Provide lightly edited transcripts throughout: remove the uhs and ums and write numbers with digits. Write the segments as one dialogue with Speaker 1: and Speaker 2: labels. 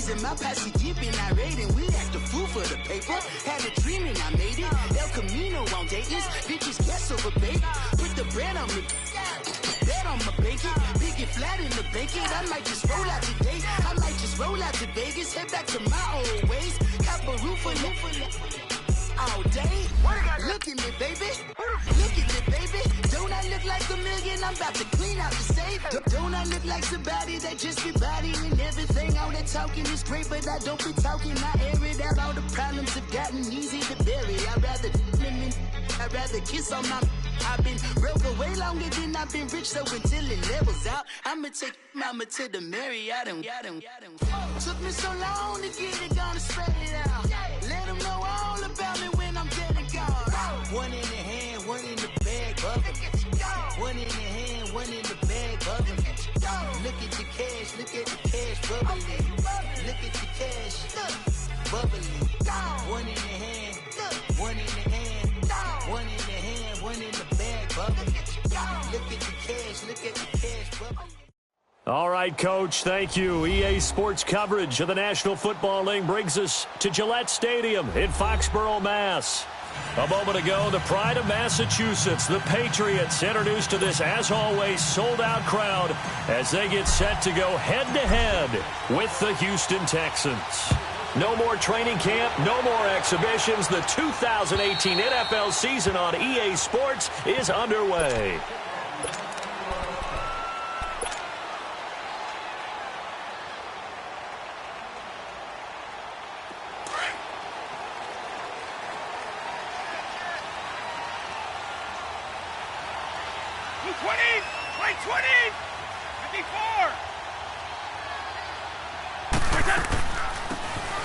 Speaker 1: in my posse deep and I raid and we act a fool for the paper. Had a dream and I made it. El Camino on Dayton's. Bitches guess over bait. Put the bread on me. Bet on my bacon. Big and flat in the bacon. I might just roll out today. I might just roll out to Vegas. Head back to my old ways. Cop a roof for all day. Look at me, baby. Look at me, baby. Don't I look like a million? I'm about to clean out the safe. Don't I look like somebody that just be bodying everything? All that talking is great, but I don't be talking. I air it out. All the problems have gotten easy to bury. I'd rather kiss on my. I've been broke way longer than I've been rich, so until it levels out, I'ma take mama to the Marriott. Took me so long to get it, gonna spread it out. Let them know all about me when I'm dead and gone. One in the hand, one in the bag, bubbling. One in the hand, one in the bag, bubbling. Look at the cash, bubbling. Look at the cash, bubbling. One in the hand, one in the hand, one in the hand, one in the bag, bubbling. Look at the cash, bubbling.
Speaker 2: All right, Coach, thank you. EA Sports coverage of the National Football League brings us to Gillette Stadium in Foxborough, Mass. A moment ago, the pride of Massachusetts, the Patriots, introduced to this, as always, sold-out crowd as they get set to go head-to-head with the Houston Texans. No more training camp, no more exhibitions. The 2018 NFL season on EA Sports is underway.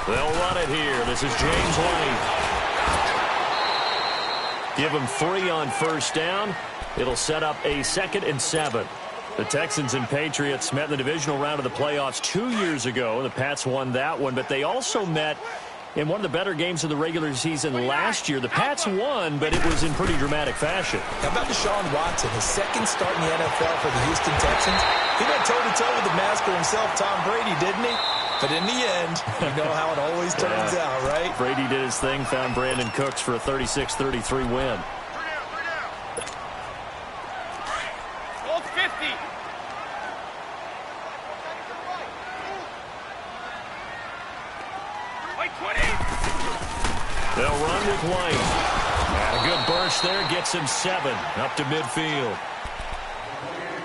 Speaker 2: They'll run it here. This is James White. Give him 3 on first down. It'll set up a 2nd and 7. The Texans and Patriots met in the divisional round of the playoffs 2 years ago. The Pats won that one, but they also met in one of the better games of the regular season last year. The Pats won, but it was in pretty dramatic fashion.
Speaker 3: How about Deshaun Watson, his 2nd start in the NFL for the Houston Texans? He went toe-to-toe with the master himself, Tom Brady, didn't he? But in the end, you know how it always turns out, right?
Speaker 2: Brady did his thing, found Brandon Cooks for a 36-33 win.
Speaker 4: Hold 50. White 20.
Speaker 2: They'll run with White. And a good burst there, gets him 7 up to midfield.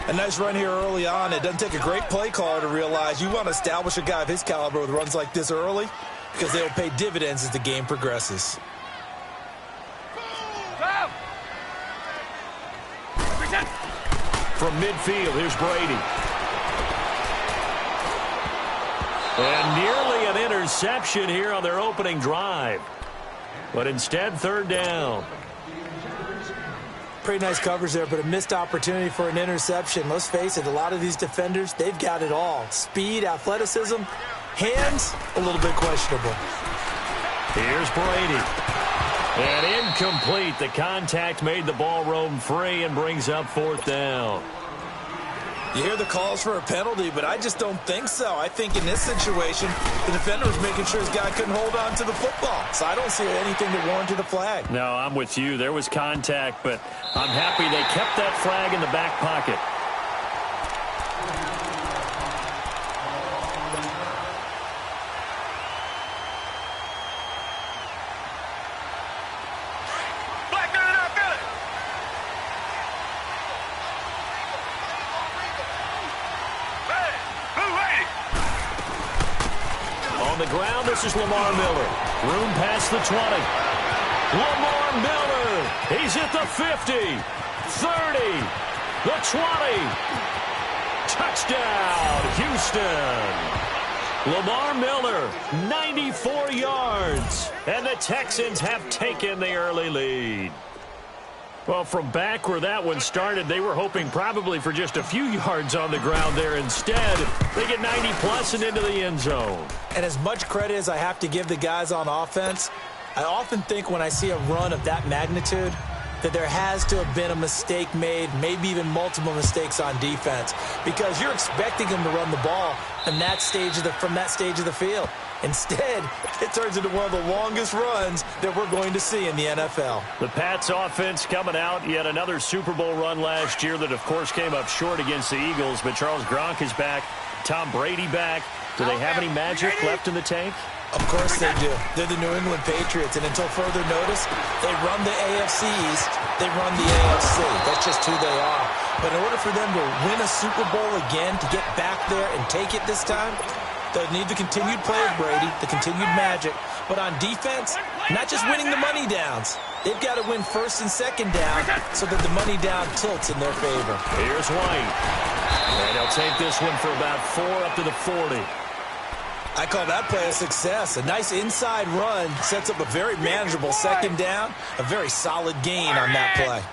Speaker 3: A nice run here early on. It doesn't take a great play caller to realize you want to establish a guy of his caliber with runs like this early because they'll pay dividends as the game progresses.
Speaker 2: From midfield, here's Brady. And nearly an interception here on their opening drive. But instead, 3rd down.
Speaker 5: Pretty nice coverage there, but a missed opportunity for an interception. Let's face it, a lot of these defenders, they've got it all. Speed, athleticism, hands, a little bit questionable.
Speaker 2: Here's Brady. And incomplete. The contact made the ball roam free and brings up 4th down.
Speaker 3: You hear the calls for a penalty, but I just don't think so. I think in this situation, the defender was making sure his guy couldn't hold on to the football. So I don't see anything that warranted a flag.
Speaker 2: No, I'm with you. There was contact, but I'm happy they kept that flag in the back pocket. This is Lamar Miller. Room past the 20. Lamar Miller. He's at the 50. 30. The 20. Touchdown, Houston. Lamar Miller, 94 yards. And the Texans have taken the early lead. Well, from back where that one started, they were hoping probably for just a few yards on the ground there. Instead, they get 90-plus and into the end zone.
Speaker 5: And as much credit as I have to give the guys on offense, I often think when I see a run of that magnitude, that there has to have been a mistake made, maybe even multiple mistakes on defense, because you're expecting him to run the ball from that stage of the field. Instead, it turns into one of the longest runs that we're going to see in the NFL.
Speaker 2: The Pats offense coming out, yet another Super Bowl run last year that, of course, came up short against the Eagles, but Charles Gronk is back, Tom Brady back. Do they have any magic left in the tank?
Speaker 5: Of course they do. They're the New England Patriots, and until further notice, they run the AFC East, they run the AFC. That's just who they are. But in order for them to win a Super Bowl again, to get back there and take it this time, they'll need the continued play of Brady, the continued magic. But on defense, not just winning the money downs. They've got to win first and second down so that the money down tilts in their favor.
Speaker 2: Here's White. And he'll take this one for about 4 up to the 40.
Speaker 5: I call that play a success. A nice inside run sets up a very manageable second down, a very solid gain on that play.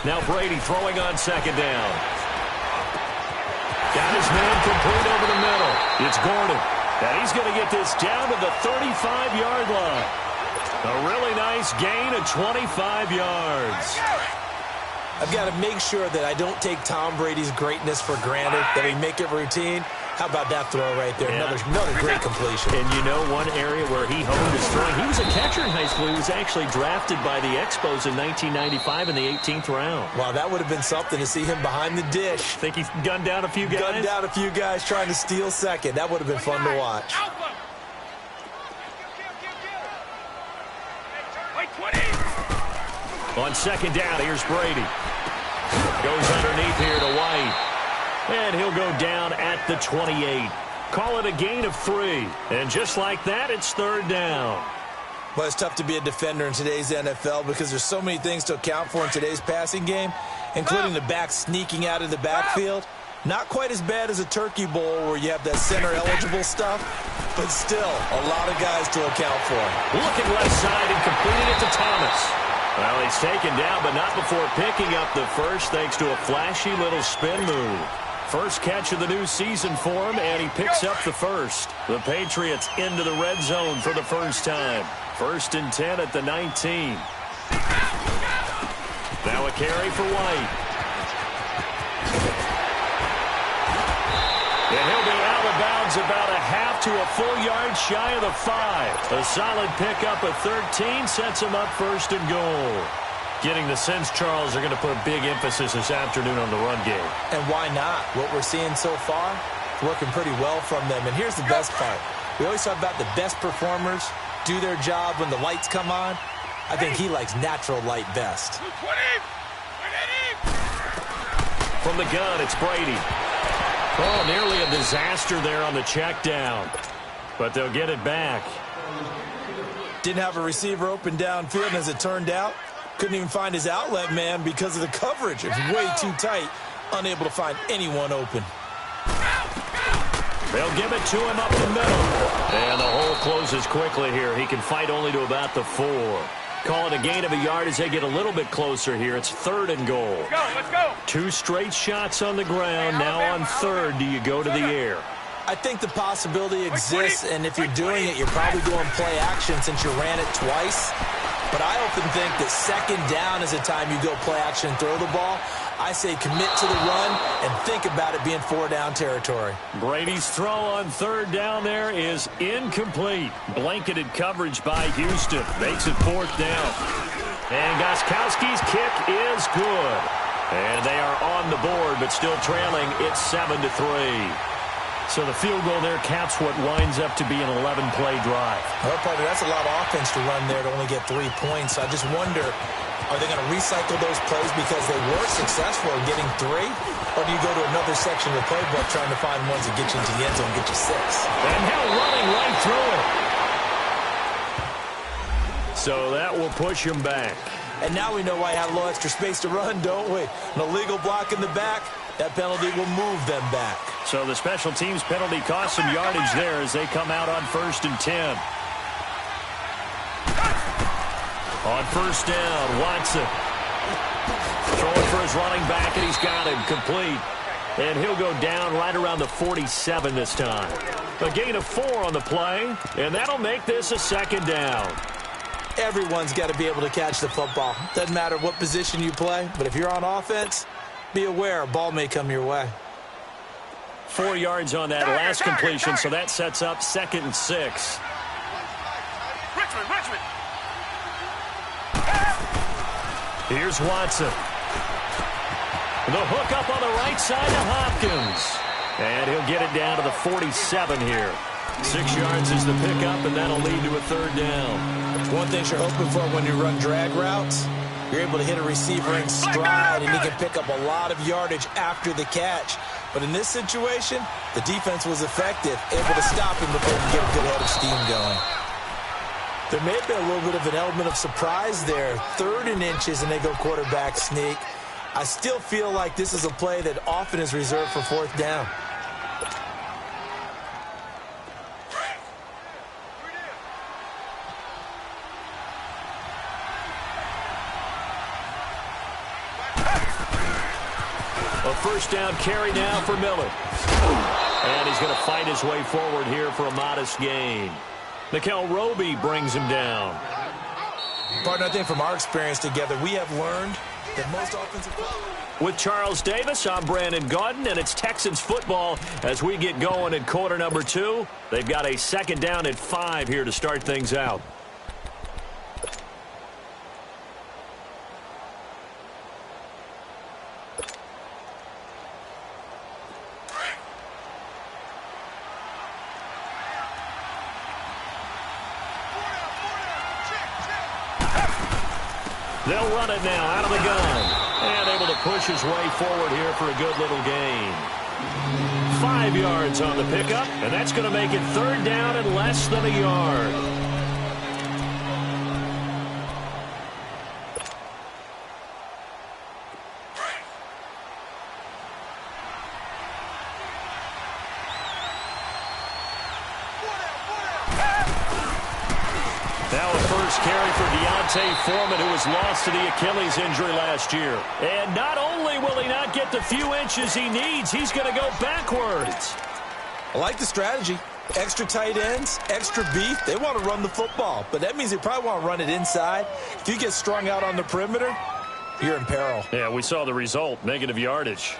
Speaker 2: Now Brady throwing on second down. Got his man complete over the middle. It's Gordon. And he's going to get this down to the 35-yard line. A really nice gain of 25 yards.
Speaker 5: I've got to make sure that I don't take Tom Brady's greatness for granted, that we make it routine. How about that throw right there?
Speaker 2: Yeah.
Speaker 5: Another great completion.
Speaker 2: And you know one area where he honed his throwing? He was a catcher in high school. He was actually drafted by the Expos in 1995 in the 18th round.
Speaker 5: Wow, that would have been something to see him behind the dish.
Speaker 2: Think he gunned down a few guys?
Speaker 5: Gunned down a few guys trying to steal second. That would have been fun to watch.
Speaker 2: On second down, here's Brady. Goes underneath here to White. And he'll go down at the 28. Call it a gain of 3. And just like that, it's third down.
Speaker 5: Well, it's tough to be a defender in today's NFL because there's so many things to account for in today's passing game, including the back sneaking out of the backfield. Not quite as bad as a turkey bowl where you have that center-eligible stuff, but still a lot of guys to account for.
Speaker 2: Looking left side and completing it to Thomas. Well, he's taken down, but not before picking up the first thanks to a flashy little spin move. First catch of the new season for him, and he picks up the first. The Patriots into the red zone for the first time. 1st and 10 at the 19. Now a carry for White. And he'll be out of bounds about a half to a full yard shy of the 5. A solid pickup of 13 sets him up 1st and goal. Getting the sense, Charles, they're going to put a big emphasis this afternoon on the run game.
Speaker 5: And why not? What we're seeing so far, working pretty well from them. And here's the best part. We always talk about the best performers do their job when the lights come on. I think he likes natural light best.
Speaker 2: From the gun, it's Brady. Oh, nearly a disaster there on the check down. But they'll get it back.
Speaker 5: Didn't have a receiver open downfield, and as it turned out, couldn't even find his outlet man because of the coverage. It's way too tight, unable to find anyone open.
Speaker 2: They'll give it to him up the middle. And the hole closes quickly here. He can fight only to about the 4. Call it a gain of a yard as they get a little bit closer here. It's 3rd and goal.
Speaker 4: Let's go.
Speaker 2: 2 straight shots on the ground. Now on 3rd, do you go to the air?
Speaker 5: I think the possibility exists, and if you're doing it, you're probably doing play action since you ran it twice. But I often think that second down is a time you go play action and throw the ball. I say commit to the run and think about it being 4-down territory.
Speaker 2: Brady's throw on 3rd down there is incomplete. Blanketed coverage by Houston. Makes it 4th down. And Gostkowski's kick is good. And they are on the board, but still trailing. It's 7-3. So the field goal there caps what winds up to be an 11-play drive.
Speaker 5: Well, partner, that's a lot of offense to run there to only get 3 points. I just wonder, are they going to recycle those plays because they were successful in getting 3? Or do you go to another section of the playbook trying to find ones that get you into the end zone and get you 6?
Speaker 2: And Hill running right through it. So that will push him back.
Speaker 5: And now we know why I had a little extra space to run, don't we? An illegal block in the back. That penalty will move them back.
Speaker 2: So the special teams penalty cost some yardage there as they come out on 1st and 10. On 1st down, Watson. Throwing for his running back, and he's got him complete. And he'll go down right around the 47 this time. A gain of 4 on the play, and that'll make this a second down.
Speaker 5: Everyone's got to be able to catch the football. Doesn't matter what position you play, but if you're on offense, be aware a ball may come your way.
Speaker 2: 4 yards on that last completion, so that sets up 2nd and 6.
Speaker 4: Richmond.
Speaker 2: Here's Watson. The hook up on the right side to Hopkins. And he'll get it down to the 47 here. 6 yards is the pickup, and that'll lead to a 3rd down.
Speaker 5: One thing you're hoping for when you run drag routes, you're able to hit a receiver in stride, and he can pick up a lot of yardage after the catch. But in this situation, the defense was effective, able to stop him before he could get a good head of steam going. There may have been a little bit of an element of surprise there. 3rd and inches, and they go quarterback sneak. I still feel like this is a play that often is reserved for 4th down.
Speaker 2: A 1st down carry now for Miller. And he's going to fight his way forward here for a modest gain. Nickel Roby brings him down.
Speaker 5: Partner, I think from our experience together, we have learned that most offensive players...
Speaker 2: With Charles Davis, I'm Brandon Gaudin, and it's Texans football as we get going in quarter number 2. They've got a 2nd down and 5 here to start things out. They'll run it now out of the gun. And able to push his way forward here for a good little gain. 5 yards on the pickup, and that's going to make it 3rd down and less than a yard. Now a first carry for Deontay Foreman, who was lost to the Achilles injury last year. And not only will he not get the few inches he needs, he's going to go backwards.
Speaker 5: I like the strategy. Extra tight ends, extra beef. They want to run the football, but that means they probably want to run it inside. If you get strung out on the perimeter, you're in peril.
Speaker 2: Yeah, we saw the result, negative yardage.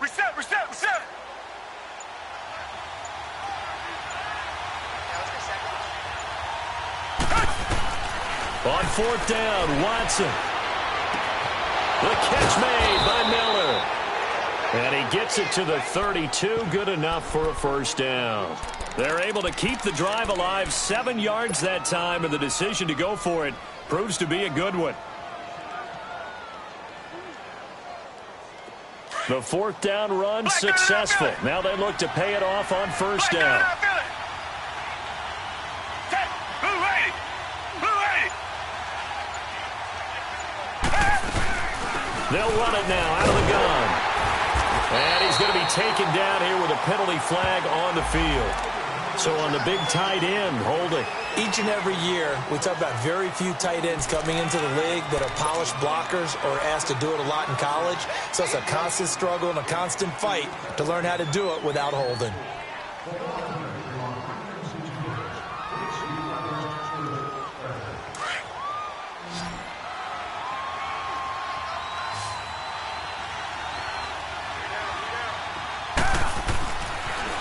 Speaker 4: Reset.
Speaker 2: On 4th down, Watson. The catch made by Miller. And he gets it to the 32, good enough for a 1st down. They're able to keep the drive alive, 7 yards that time, and the decision to go for it proves to be a good one. The 4th down run successful. Now they look to pay it off on 1st down. They'll run it now out of the gun. And he's going to be taken down here with a penalty flag on the field. So on the big tight end, holding.
Speaker 5: Each and every year, we talk about very few tight ends coming into the league that are polished blockers or asked to do it a lot in college. So it's a constant struggle and a constant fight to learn how to do it without holding.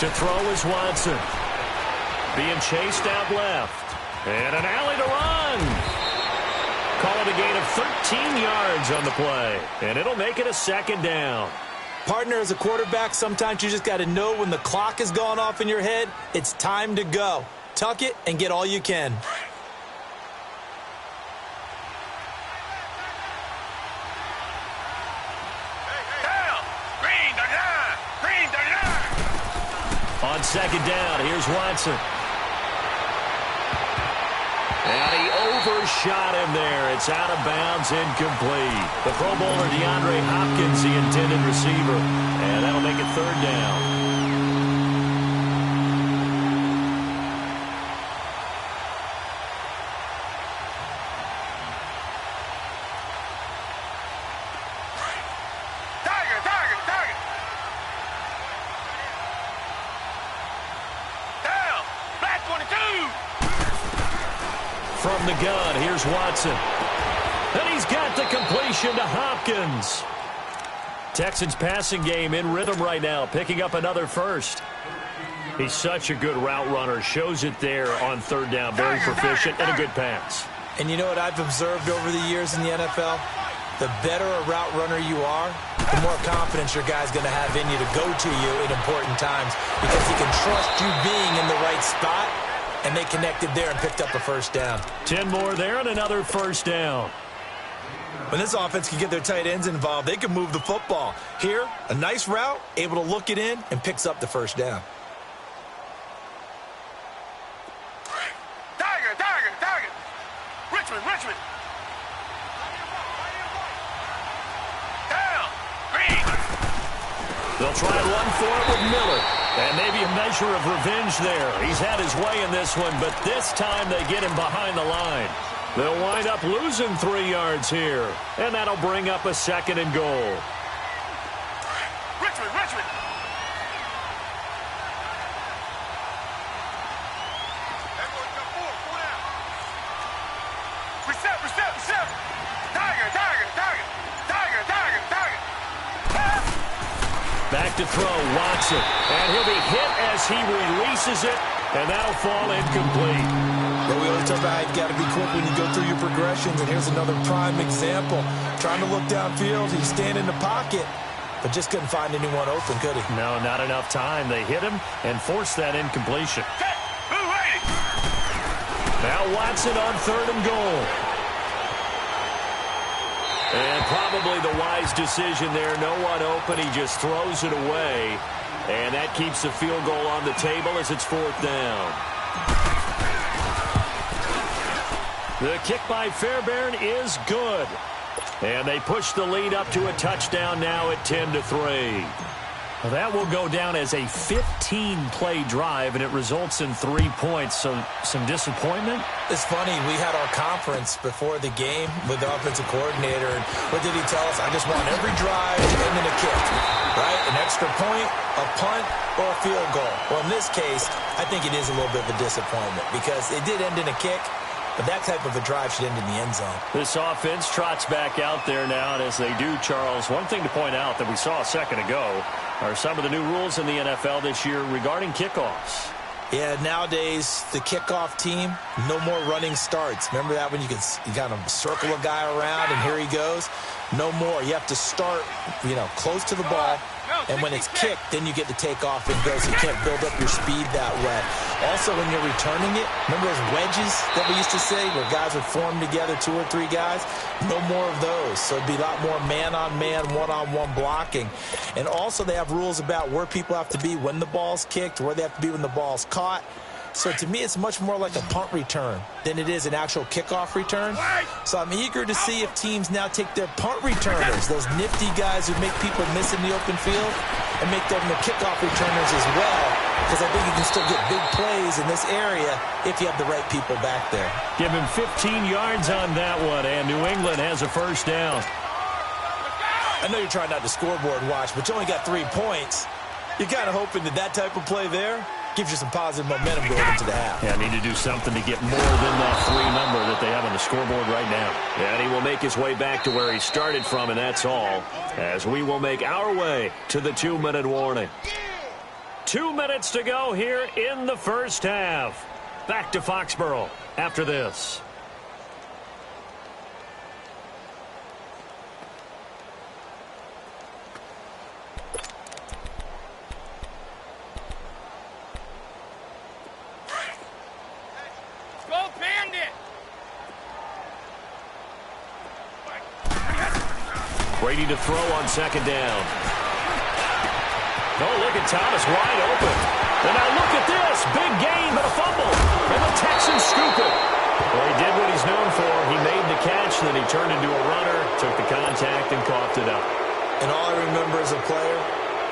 Speaker 2: To throw is Watson. Being chased out left. And an alley to run. Call it a gain of 13 yards on the play. And it'll make it a 2nd down.
Speaker 5: Partner, as a quarterback, sometimes you just got to know when the clock has gone off in your head, it's time to go. Tuck it and get all you can.
Speaker 2: On 2nd down, here's Watson. And he overshot him there. It's out of bounds, incomplete. The Pro Bowler DeAndre Hopkins, the intended receiver. And that'll make it third down. From the gun, here's Watson. And he's got the completion to Hopkins. Texans passing game in rhythm right now, picking up another first. He's such a good route runner. Shows it there on third down. Very proficient and a good pass.
Speaker 5: And you know what I've observed over the years in the NFL? The better a route runner you are, the more confidence your guy's going to have in you to go to you in important times because he can trust you being in the right spot. And they connected there and picked up a first down.
Speaker 2: 10 more there and another first down.
Speaker 5: When this offense can get their tight ends involved, they can move the football. Here, a nice route, able to look it in, and picks up the first down.
Speaker 4: Tiger. Richmond. Down. Green.
Speaker 2: They'll try and run for it with Miller. And maybe a measure of revenge there. He's had his way in this one, but this time they get him behind the line. They'll wind up losing 3 yards here. And that'll bring up a second and goal.
Speaker 4: Richmond. Reset. Tiger.
Speaker 2: Back to throw, Watson. And he'll be hit as he releases it, and that'll fall incomplete.
Speaker 5: But we always talk about you've got to be quick when you go through your progressions, and here's another prime example. Trying to look downfield, he's standing in the pocket, but just couldn't find anyone open, could he?
Speaker 2: No, not enough time. They hit him and forced that incompletion. Now Watson on third and goal. And probably the wise decision there. No one open. He just throws it away. And that keeps the field goal on the table as it's fourth down. The kick by Fairbairn is good. And they push the lead up to a touchdown now at 10-3. Well, that will go down as a 15-play drive, and it results in 3 points. So some disappointment?
Speaker 5: It's funny. We had our conference before the game with the offensive coordinator, and what did he tell us? I just want every drive to end in a kick, right? An extra point, a punt, or a field goal. Well, in this case, I think it is a little bit of a disappointment because it did end in a kick, but that type of a drive should end in the end zone.
Speaker 2: This offense trots back out there now, and as they do, Charles, one thing to point out that we saw a second ago are some of the new rules in the NFL this year regarding kickoffs.
Speaker 5: Yeah, nowadays, the kickoff team, no more running starts. Remember that when you kind of circle a guy around and here he goes? No more. You have to start, close to the ball. And when it's kicked, then you get to take off and go. So you can't build up your speed that way. Also, when you're returning it, remember those wedges that we used to say where guys would form together, 2 or 3 guys? No more of those. So it'd be a lot more man-on-man, one-on-one blocking. And also they have rules about where people have to be when the ball's kicked, where they have to be when the ball's caught. So to me, it's much more like a punt return than it is an actual kickoff return. So I'm eager to see if teams now take their punt returners, those nifty guys who make people miss in the open field, and make them the kickoff returners as well, because I think you can still get big plays in this area if you have the right people back there.
Speaker 2: Give him 15 yards on that one, and New England has a first down.
Speaker 5: I know you're trying not to scoreboard watch, but you only got 3 points. You're kind of hoping that type of play there gives you some positive momentum going into the half.
Speaker 2: Yeah, need to do something to get more than that 3 number that they have on the scoreboard right now. And he will make his way back to where he started from, and that's all, as we will make our way to the 2-minute warning. 2 minutes to go here in the first half. Back to Foxborough after this. Brady to throw on second down. Oh, look at Thomas wide open. And now look at this. Big gain, but a fumble. And the Texans scoop it. Well, he did what he's known for. He made the catch, then he turned into a runner, took the contact, and coughed it up.
Speaker 5: And all I remember as a player,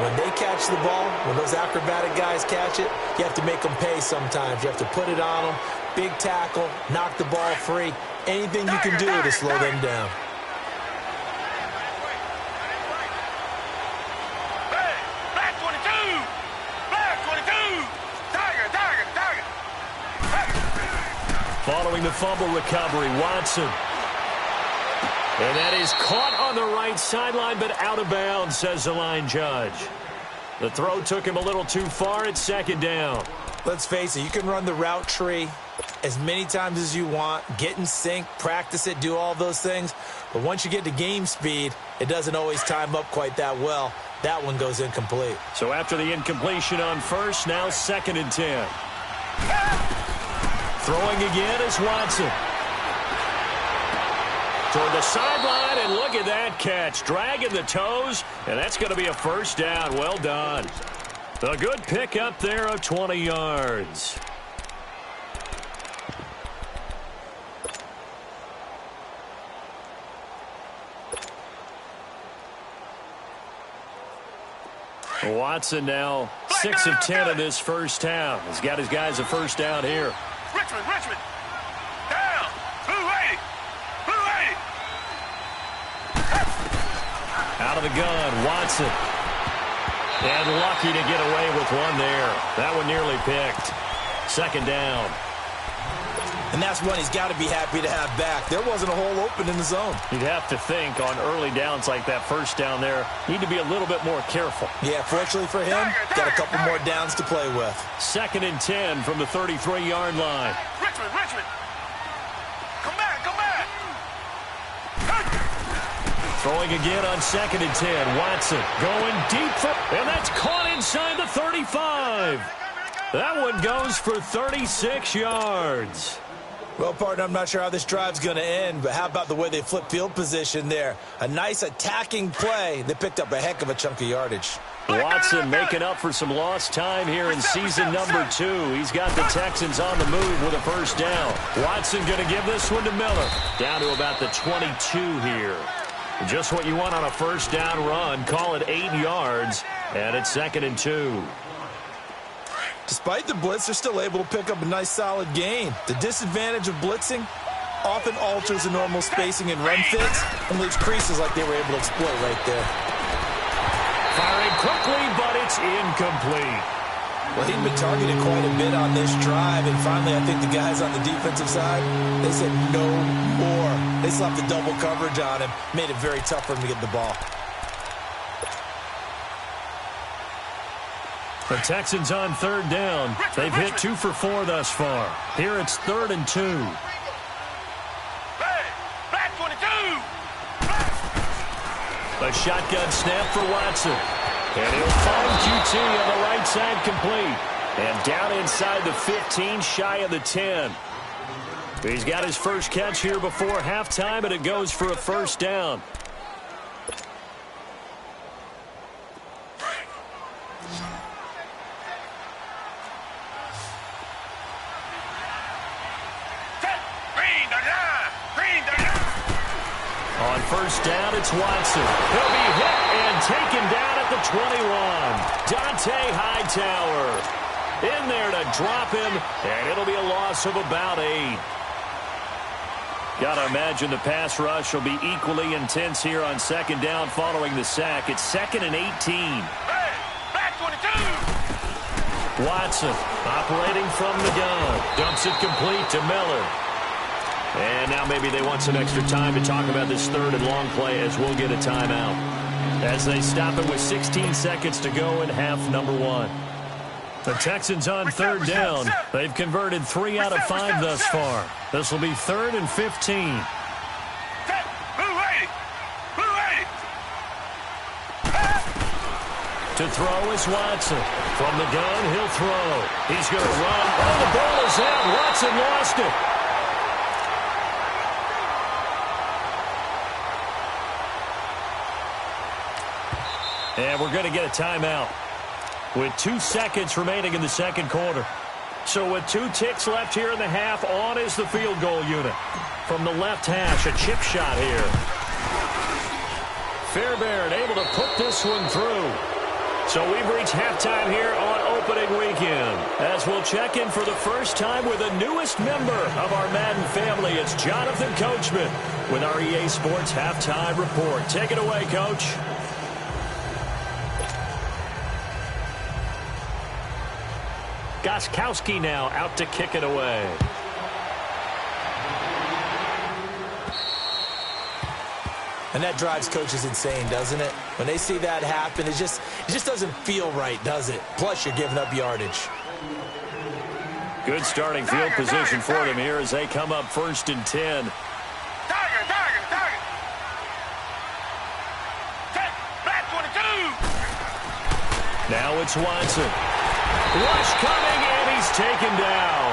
Speaker 5: when they catch the ball, when those acrobatic guys catch it, you have to make them pay sometimes. You have to put it on them, big tackle, knock the ball free, anything you can do to slow them down.
Speaker 4: Black 22! Black 22! Tiger!
Speaker 2: Following the fumble recovery, Watson. And that is caught on the right sideline, but out of bounds, says the line judge. The throw took him a little too far at second down.
Speaker 5: Let's face it, you can run the route tree as many times as you want, get in sync, practice it, do all those things. But once you get to game speed, it doesn't always time up quite that well. That one goes incomplete.
Speaker 2: So after the incompletion on first, now 2nd and 10. Throwing again is Watson. Toward the sideline, and look at that catch. Dragging the toes, and that's going to be a first down. Well done. A good pick up there of 20 yards. Watson now 6 of 10 in this first half. He's got his guys a first down here.
Speaker 4: Richmond! Down! 280!
Speaker 2: Out of the gun, Watson. And lucky to get away with one there. That one nearly picked. 2nd down.
Speaker 5: And that's one he's got to be happy to have back. There wasn't a hole open in the zone.
Speaker 2: You'd have to think on early downs like that first down there, need to be a little bit more careful.
Speaker 5: Yeah, fortunately for him, got a couple more downs to play with.
Speaker 2: 2nd and 10 from the 33-yard line.
Speaker 4: Richmond! Come back!
Speaker 2: Throwing again on 2nd and 10. Watson going deep for, and that's caught inside the 35. That one goes for 36 yards.
Speaker 5: Well, partner, I'm not sure how this drive's going to end, but how about the way they flip field position there? A nice attacking play. They picked up a heck of a chunk of yardage.
Speaker 2: Watson making up for some lost time here in season number 2. He's got the Texans on the move with a first down. Watson going to give this one to Miller. Down to about the 22 here. Just what you want on a first down run. Call it 8 yards, and it's 2nd and 2.
Speaker 5: Despite the blitz, they're still able to pick up a nice solid gain. The disadvantage of blitzing often alters the normal spacing and run fits and leaves creases like they were able to exploit right there.
Speaker 2: Firing quickly, but it's incomplete.
Speaker 5: Well, he'd been targeted quite a bit on this drive, and finally I think the guys on the defensive side, they said no more. They slapped the double coverage on him, made it very tough for him to get the ball.
Speaker 2: The Texans on 3rd down. They've hit 2 for 4 thus far. Here it's 3rd and 2.
Speaker 4: Hey! Black 22!
Speaker 2: A shotgun snap for Watson. And he'll find QT on the right side complete. And down inside the 15, shy of the 10. He's got his first catch here before halftime, and it goes for a first down. On first down, it's Watson. He'll be hit and taken down at the 21. Dante Hightower in there to drop him, and it'll be a loss of about 8. Got to imagine the pass rush will be equally intense here on 2nd down following the sack. It's 2nd and 18.
Speaker 4: Hey! Black 22!
Speaker 2: Watson operating from the gun. Dumps it complete to Miller. And now maybe they want some extra time to talk about this 3rd and long play as we'll get a timeout. As they stop it with 16 seconds to go in half number 1. The Texans on 3rd down. They've converted 3 out of 5 thus far. This will be 3rd and 15. To throw is Watson. From the gun, he'll throw. He's going to run. Oh, the ball is out. Watson lost it. And we're going to get a timeout with 2 seconds remaining in the second quarter. So with 2 ticks left here in the half, on is the field goal unit. From the left hash, a chip shot here. Fairbairn able to put this one through. So we've reached halftime here on opening weekend. As we'll check in for the first time with the newest member of our Madden family, it's Jonathan Coachman with our EA Sports Halftime Report. Take it away, Coach. Gostkowski now out to kick it away.
Speaker 5: And that drives coaches insane, doesn't it? When they see that happen, it just doesn't feel right, does it? Plus, you're giving up yardage.
Speaker 2: Good starting field position for them here as they come up 1st and 10.
Speaker 4: Tiger. Take back 22.
Speaker 2: Now it's Watson. Rush coming, and he's taken down.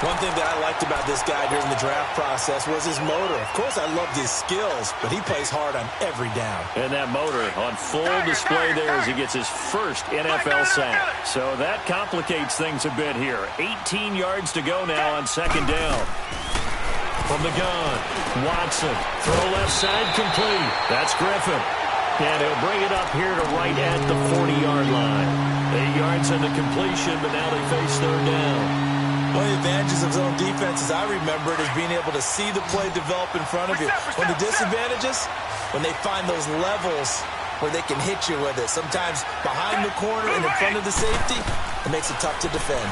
Speaker 5: One thing that I liked about this guy during the draft process was his motor. Of course, I loved his skills, but he plays hard on every down.
Speaker 2: And that motor on full display there as he gets his first NFL sack. So that complicates things a bit here. 18 yards to go now on 2nd down. From the gun, Watson. Throw left side complete. That's Griffin. And he'll bring it up here to right at the 40-yard line. 8 yards in the completion, but now they face 3rd down.
Speaker 5: One of the advantages of zone defense, as I remember it, is being able to see the play develop in front of you. One of the disadvantages, when they find those levels where they can hit you with it. Sometimes behind the corner and in front of the safety, it makes it tough to defend.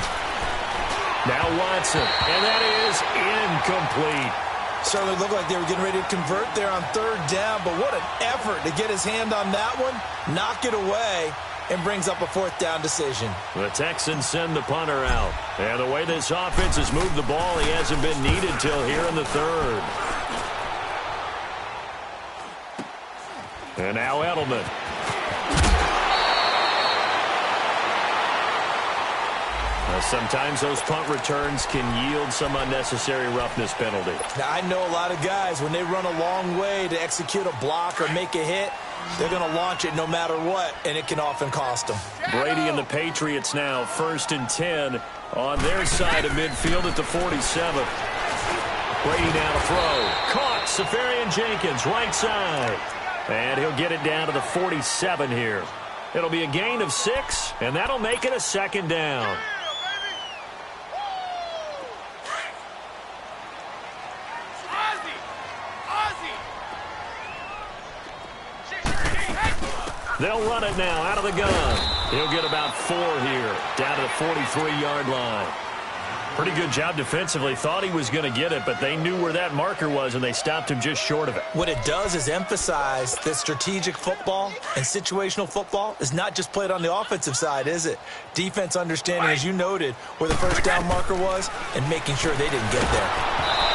Speaker 2: Now Watson, and that is incomplete.
Speaker 5: Certainly looked like they were getting ready to convert there on 3rd down, but what an effort to get his hand on that one, knock it away, and brings up a 4th down decision.
Speaker 2: The Texans send the punter out. And the way this offense has moved the ball, he hasn't been needed till here in the 3rd. And now Edelman. Sometimes those punt returns can yield some unnecessary roughness penalty.
Speaker 5: Now, I know a lot of guys, when they run a long way to execute a block or make a hit, they're going to launch it no matter what, and it can often cost them.
Speaker 2: Brady and the Patriots now 1st and 10 on their side of midfield at the 47. Brady now to throw. Caught. Safarian Jenkins, right side. And he'll get it down to the 47 here. It'll be a gain of 6, and that'll make it a 2nd down. They'll run it now out of the gun. He'll get about 4 here, down to the 43-yard line. Pretty good job defensively. Thought he was going to get it, but they knew where that marker was, and they stopped him just short of it.
Speaker 5: What it does is emphasize that strategic football and situational football is not just played on the offensive side, is it? Defense understanding, as you noted, where the 1st down marker was and making sure they didn't get there.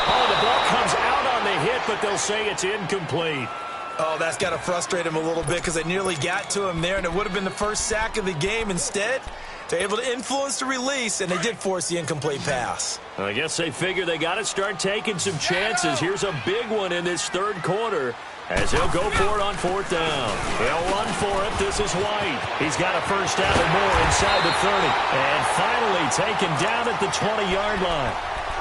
Speaker 2: Oh, the ball comes out on the hit, but they'll say it's incomplete.
Speaker 5: Oh, that's got to frustrate him a little bit because they nearly got to him there, and it would have been the first sack of the game. Instead, they're able to influence the release, and they did force the incomplete pass.
Speaker 2: I guess they figure they got to start taking some chances. Here's a big one in this 3rd quarter as he'll go for it on 4th down. He'll run for it. This is White. He's got a 1st down and more inside the 30. And finally taken down at the 20-yard line.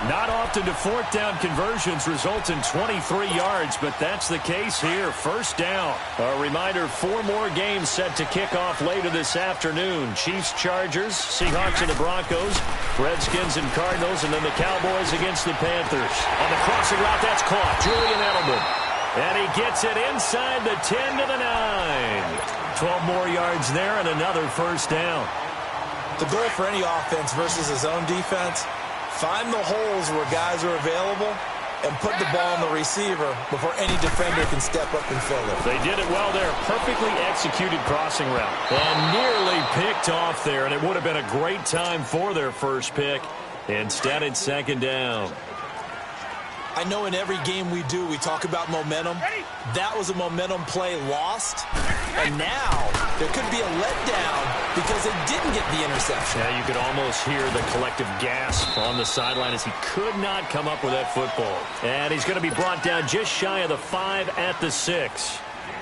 Speaker 2: Not often do 4th down conversions result in 23 yards, but that's the case here. 1st down. A reminder, 4 more games set to kick off later this afternoon. Chiefs, Chargers, Seahawks and the Broncos, Redskins and Cardinals, and then the Cowboys against the Panthers. On the crossing route, that's caught. Julian Edelman. And he gets it inside the 10 to the 9. 12 more yards there and another 1st down.
Speaker 5: The goal for any offense versus a zone defense, find the holes where guys are available and put the ball on the receiver before any defender can step up and fill it.
Speaker 2: They did it well there. Perfectly executed crossing route. And nearly picked off there, and it would have been a great time for their first pick. Instead, it's 2nd down.
Speaker 5: I know in every game we do, we talk about momentum. That was a momentum play lost. And now there could be a letdown because they didn't get the interception.
Speaker 2: Yeah, you could almost hear the collective gasp on the sideline as he could not come up with that football. And he's going to be brought down just shy of the 5 at the 6.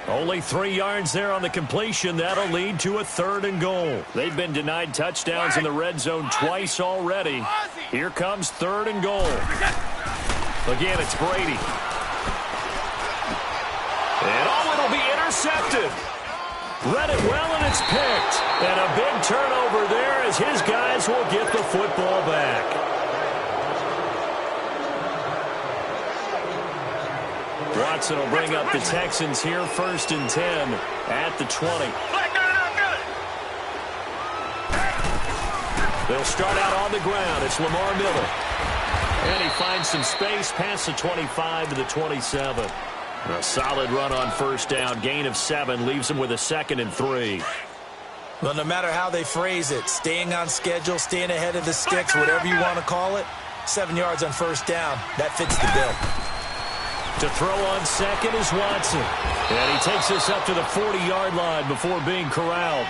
Speaker 2: Only 3 yards there on the completion. That'll lead to a 3rd and goal. They've been denied touchdowns in the red zone twice already. Here comes 3rd and goal. Again, it's Brady. And it'll be intercepted. Read it well, and it's picked. And a big turnover there as his guys will get the football back. Watson will bring up the Texans here, 1st and 10 at the 20. They'll start out on the ground. It's Lamar Miller. And he finds some space past the 25 to the 27. A solid run on 1st down. Gain of 7 leaves him with a 2nd and 3.
Speaker 5: Well, no matter how they phrase it, staying on schedule, staying ahead of the sticks, whatever you want to call it, 7 yards on 1st down. That fits the bill.
Speaker 2: To throw on 2nd is Watson. And he takes us up to the 40-yard line before being corralled.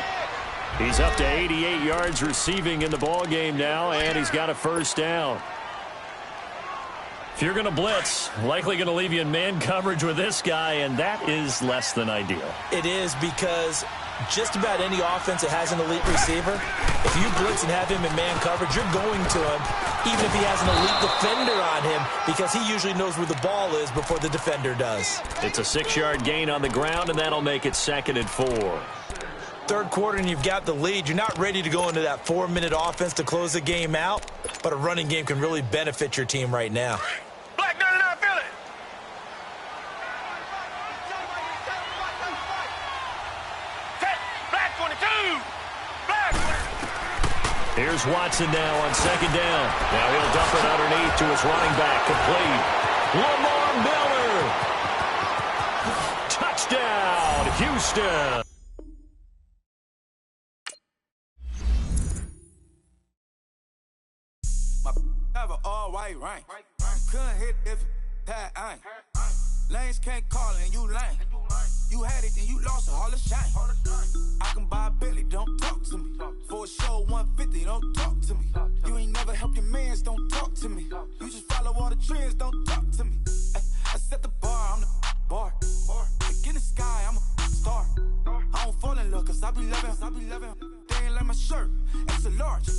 Speaker 2: He's up to 88 yards receiving in the ballgame now, and he's got a 1st down. If you're going to blitz, likely going to leave you in man coverage with this guy, and that is less than ideal.
Speaker 5: It is, because just about any offense that has an elite receiver, if you blitz and have him in man coverage, you're going to him, even if he has an elite defender on him, because he usually knows where the ball is before the defender does.
Speaker 2: It's a 6-yard gain on the ground, and that'll make it 2nd and 4.
Speaker 5: 3rd quarter, and you've got the lead. You're not ready to go into that 4-minute offense to close the game out, but a running game can really benefit your team right now.
Speaker 4: Black 99, feel it. Black 22. Black 22.
Speaker 2: Here's Watson now on 2nd down. Now he'll dump it underneath to his running back. Complete. Lamar Miller. Touchdown, Houston.
Speaker 6: Have an all-white rank. Couldn't hit if it had ain't. Lanes can't call and you lame. You had it and you lost it, all the shame. I can buy a Billy, don't talk to me. For a show 150, don't talk to me. You ain't never help your mans, don't talk to me. You just follow all the trends, don't talk to me. I set the bar, I'm the bar. Like in the sky, I'm a star. I don't fall in love, cause I be loving. They ain't like my shirt, extra large.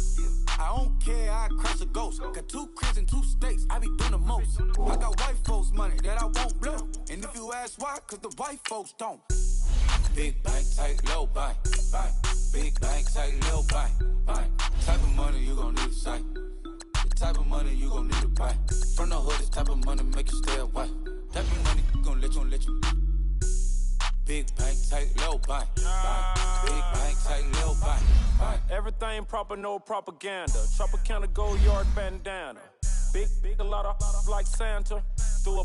Speaker 6: I don't care, I crash a ghost. Got 2 cribs and 2 states, I be doing the most. I got white folks money that I won't blow. And if you ask why, cause the white folks don't. Big bank, tight, low bank, bank. Big bank, tight, low bank, bank. Type of money you gon' need to sight. The type of money you gon' need to buy. From the hood, this type of money make you stay away. Type of money gon' let you. Big bank, tight, low bank, bank. Big bank, tight, low bank, bank.
Speaker 7: Everything proper, no propaganda. Chopper counter, go yard bandana. Big, a lot of like Santa. Through a